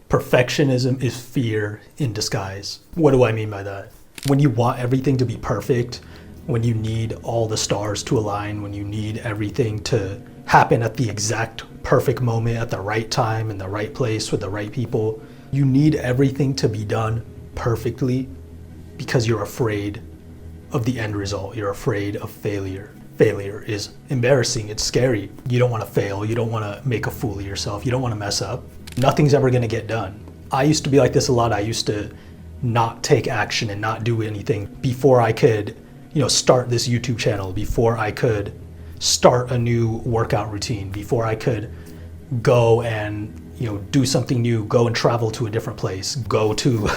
Perfectionism is fear in disguise. What do I mean by that? When you want everything to be perfect, when you need all the stars to align, when you need everything to happen at the exact perfect moment, at the right time, in the right place, with the right people, you need everything to be done perfectly because you're afraid of the end result. You're afraid of failure. Failure is embarrassing. It's scary. You don't want to fail. You don't want to make a fool of yourself. You don't want to mess up. Nothing's ever going to get done. I used to be like this a lot. I used to not take action and not do anything before I could, start this YouTube channel, before I could start a new workout routine, before I could go and, do something new, go and travel to a different place, go to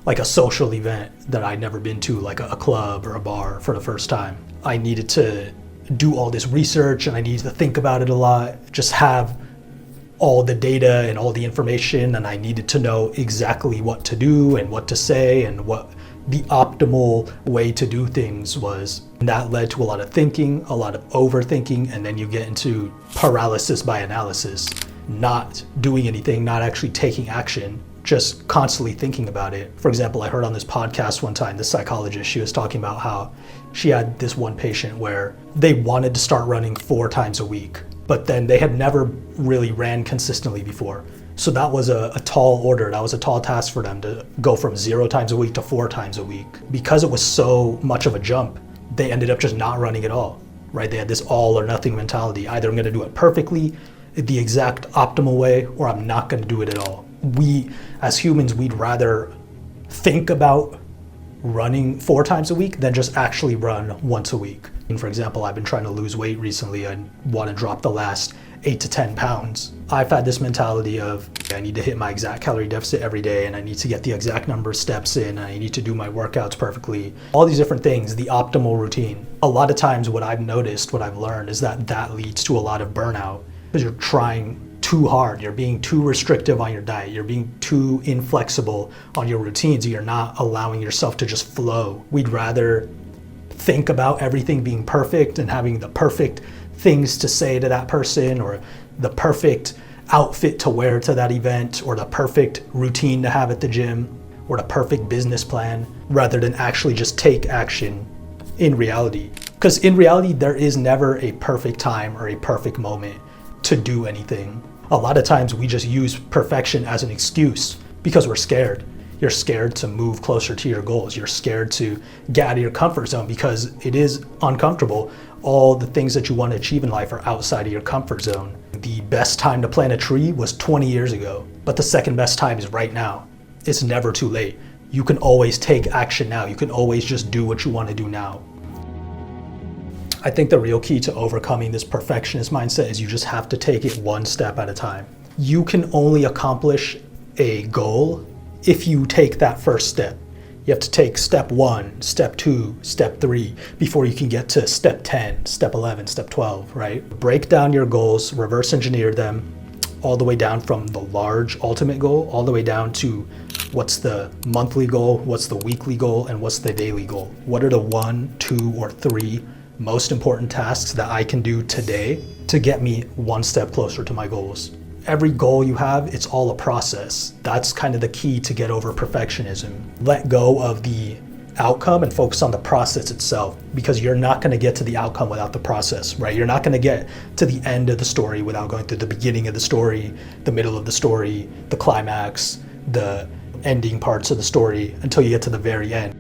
like a social event that I'd never been to, like a club or a bar for the first time. I needed to do all this research and I needed to think about it a lot, just have all the data and all the information, and I needed to know exactly what to do and what to say and what the optimal way to do things was. And that led to a lot of thinking, a lot of overthinking, and then you get into paralysis by analysis, not doing anything, not actually taking action, just constantly thinking about it. For example, I heard on this podcast one time, this psychologist, she was talking about how she had this one patient where they wanted to start running 4 times a week, but then they had never really ran consistently before. So that was a tall order. That was a tall task for them to go from 0 times a week to 4 times a week. Because it was so much of a jump, they ended up just not running at all, right? They had this all or nothing mentality. Either I'm gonna do it perfectly, the exact optimal way, or I'm not gonna do it at all. We, as humans, we'd rather think about running 4 times a week than just actually run once a week. And for example, I've been trying to lose weight recently. I want to drop the last 8 to 10 pounds. I've had this mentality of I need to hit my exact calorie deficit every day, and I need to get the exact number of steps in, and I need to do my workouts perfectly. All these different things, the optimal routine. A lot of times what I've noticed, what I've learned is that leads to a lot of burnout because you're trying too hard. You're being too restrictive on your diet. You're being too inflexible on your routines. You're not allowing yourself to just flow. We'd rather think about everything being perfect and having the perfect things to say to that person, or the perfect outfit to wear to that event, or the perfect routine to have at the gym, or the perfect business plan, rather than actually just take action in reality. Because in reality, there is never a perfect time or a perfect moment to do anything. A lot of times we just use perfection as an excuse because we're scared. You're scared to move closer to your goals. You're scared to get out of your comfort zone because it is uncomfortable. All the things that you want to achieve in life are outside of your comfort zone. The best time to plant a tree was 20 years ago, but the second best time is right now. It's never too late. You can always take action now. You can always just do what you want to do now. I think the real key to overcoming this perfectionist mindset is you just have to take it one step at a time. You can only accomplish a goal if you take that first step. You have to take step 1, step 2, step 3 before you can get to step 10, step 11, step 12, right? Break down your goals, reverse engineer them all the way down from the large ultimate goal, all the way down to what's the monthly goal, what's the weekly goal, and what's the daily goal. What are the 1, 2, or 3 most important tasks that I can do today to get me one step closer to my goals? Every goal you have, it's all a process. That's kind of the key to get over perfectionism. Let go of the outcome and focus on the process itself, because you're not going to get to the outcome without the process, right? You're not going to get to the end of the story without going through the beginning of the story, the middle of the story, the climax, the ending parts of the story until you get to the very end.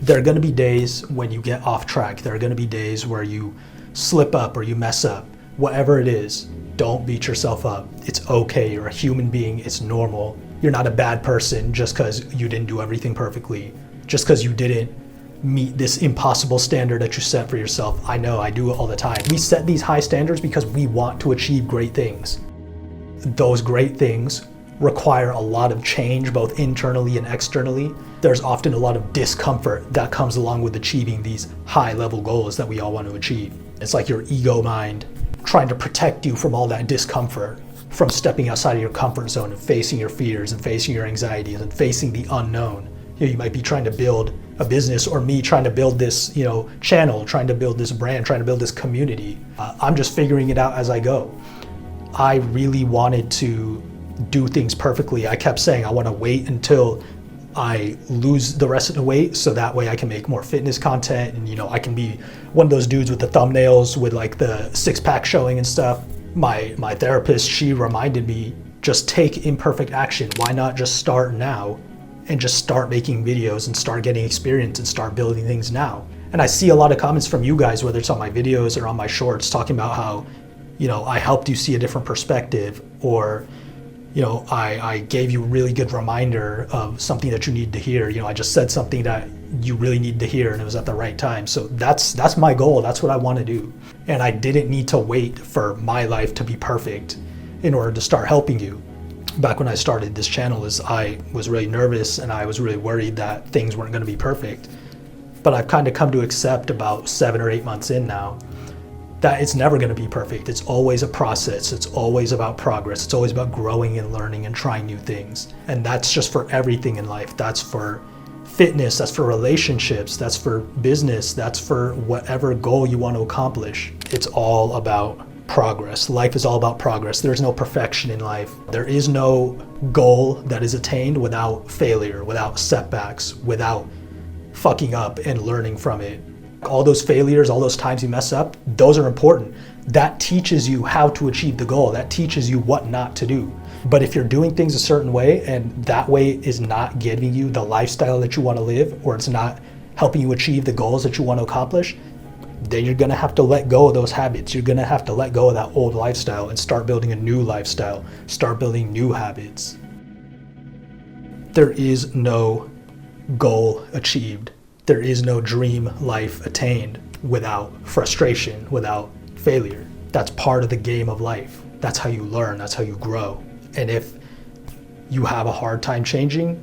There are going to be days when you get off track. There are going to be days where you slip up or you mess up. Whatever it is, don't beat yourself up. It's okay. You're a human being. It's normal. You're not a bad person just because you didn't do everything perfectly, just because you didn't meet this impossible standard that you set for yourself. I know, I do it all the time. We set these high standards because we want to achieve great things. Those great things require a lot of change, both internally and externally. There's often a lot of discomfort that comes along with achieving these high level goals that we all want to achieve. It's like your ego mind trying to protect you from all that discomfort, from stepping outside of your comfort zone and facing your fears and facing your anxieties and facing the unknown. You might be trying to build a business, or me trying to build this, channel, trying to build this brand, trying to build this community. I'm just figuring it out as I go. I really wanted to do things perfectly. I kept saying I want to wait until I lose the rest of the weight so that way I can make more fitness content, and I can be one of those dudes with the thumbnails with like the six-pack showing and stuff. My therapist, she reminded me, just take imperfect action. Why not just start now and just start making videos and start getting experience and start building things now? And I see a lot of comments from you guys, whether it's on my videos or on my shorts, talking about how, I helped you see a different perspective, or I gave you a really good reminder of something that you need to hear. I just said something that you really need to hear and it was at the right time. So that's my goal. That's what I want to do. And I didn't need to wait for my life to be perfect in order to start helping you. Back when I started this channel, I was really nervous and I was really worried that things weren't going to be perfect. But I've kind of come to accept about 7 or 8 months in now that it's never going to be perfect. It's always a process. It's always about progress. It's always about growing and learning and trying new things. And that's just for everything in life. That's for fitness, that's for relationships, that's for business, that's for whatever goal you want to accomplish. It's all about progress. Life is all about progress. There's no perfection in life. There is no goal that is attained without failure, without setbacks, without fucking up and learning from it. All those failures, all those times you mess up, those are important. That teaches you how to achieve the goal. That teaches you what not to do. But if you're doing things a certain way and that way is not giving you the lifestyle that you want to live, or it's not helping you achieve the goals that you want to accomplish, then you're going to have to let go of those habits. You're going to have to let go of that old lifestyle and start building a new lifestyle, start building new habits. There is no goal achieved. There is no dream life attained without frustration, without failure. That's part of the game of life. That's how you learn, that's how you grow. And if you have a hard time changing,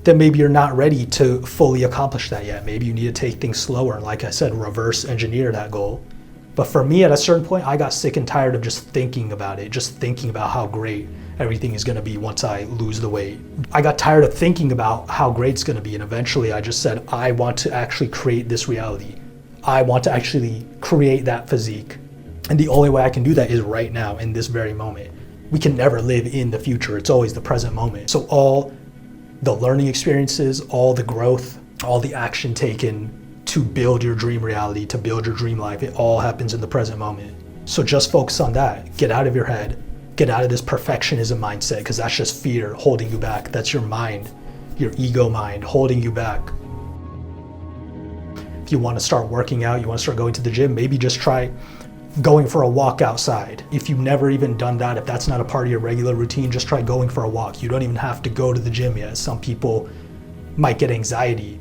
then maybe you're not ready to fully accomplish that yet. Maybe you need to take things slower. And like I said, reverse engineer that goal. But for me, at a certain point, I got sick and tired of just thinking about it, just thinking about how great everything is going to be once I lose the weight. I got tired of thinking about how great it's going to be. And eventually I just said, I want to actually create this reality. I want to actually create that physique. And the only way I can do that is right now, in this very moment. We can never live in the future. It's always the present moment. So all the learning experiences, all the growth, all the action taken to build your dream reality, to build your dream life, it all happens in the present moment. So just focus on that. Get out of your head. Get out of this perfectionism mindset, because that's just fear holding you back. That's your mind, your ego mind holding you back. If you want to start working out, you want to start going to the gym, maybe just try going for a walk outside. If you've never even done that, if that's not a part of your regular routine, just try going for a walk. You don't even have to go to the gym yet. Some people might get anxiety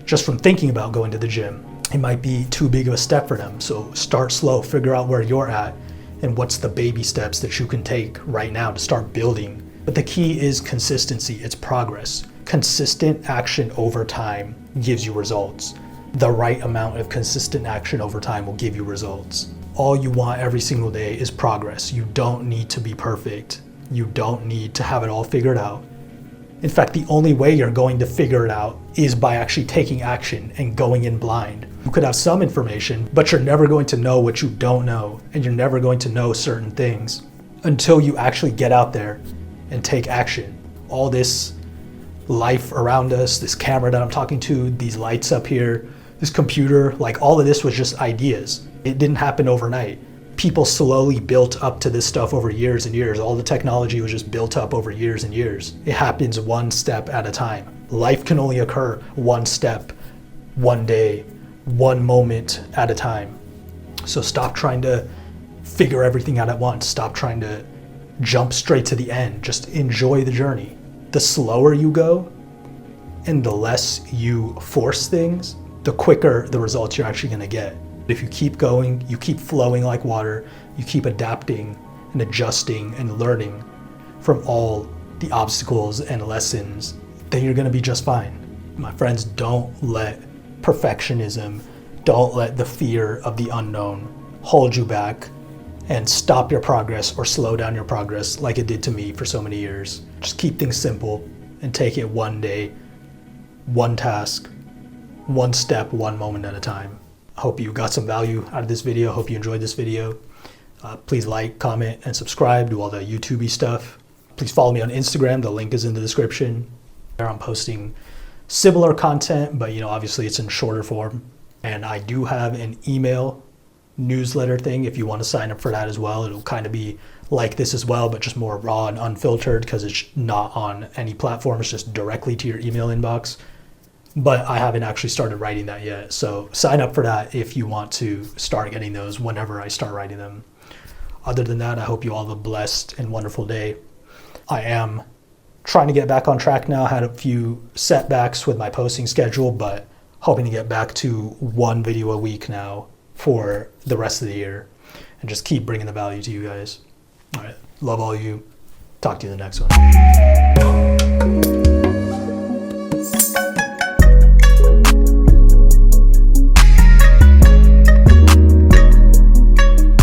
just from thinking about going to the gym. It might be too big of a step for them. So start slow, figure out where you're at and what's the baby steps that you can take right now to start building. But the key is consistency, it's progress. Consistent action over time gives you results. The right amount of consistent action over time will give you results. All you want every single day is progress. You don't need to be perfect. You don't need to have it all figured out. In fact, the only way you're going to figure it out is by actually taking action and going in blind. You could have some information, but you're never going to know what you don't know, and you're never going to know certain things until you actually get out there and take action. All this life around us, this camera that I'm talking to, these lights up here, this computer, like all of this was just ideas. It didn't happen overnight. People slowly built up to this stuff over years and years. All the technology was just built up over years and years. It happens one step at a time. Life can only occur one step, one day, one moment at a time. So stop trying to figure everything out at once. Stop trying to jump straight to the end. Just enjoy the journey. The slower you go and the less you force things, the quicker the results you're actually going to get. If you keep going, you keep flowing like water, you keep adapting and adjusting and learning from all the obstacles and lessons, then you're going to be just fine. My friends, don't let perfectionism, don't let the fear of the unknown hold you back and stop your progress or slow down your progress like it did to me for so many years. Just keep things simple and take it one day, one task, one step, one moment at a time. I hope you got some value out of this video. Hope you enjoyed this video. Please like, comment, and subscribe. Do all the YouTubey stuff. Please follow me on Instagram. The link is in the description. There I'm posting similar content, but obviously it's in shorter form. And I do have an email newsletter thing if you want to sign up for that as well. It'll kind of be like this as well, but just more raw and unfiltered because it's not on any platform. It's just directly to your email inbox. But I haven't actually started writing that yet. So sign up for that if you want to start getting those whenever I start writing them. Other than that, I hope you all have a blessed and wonderful day. I am trying to get back on track now. I had a few setbacks with my posting schedule, but hoping to get back to one video a week now for the rest of the year and just keep bringing the value to you guys. All right. Love all you. Talk to you in the next one.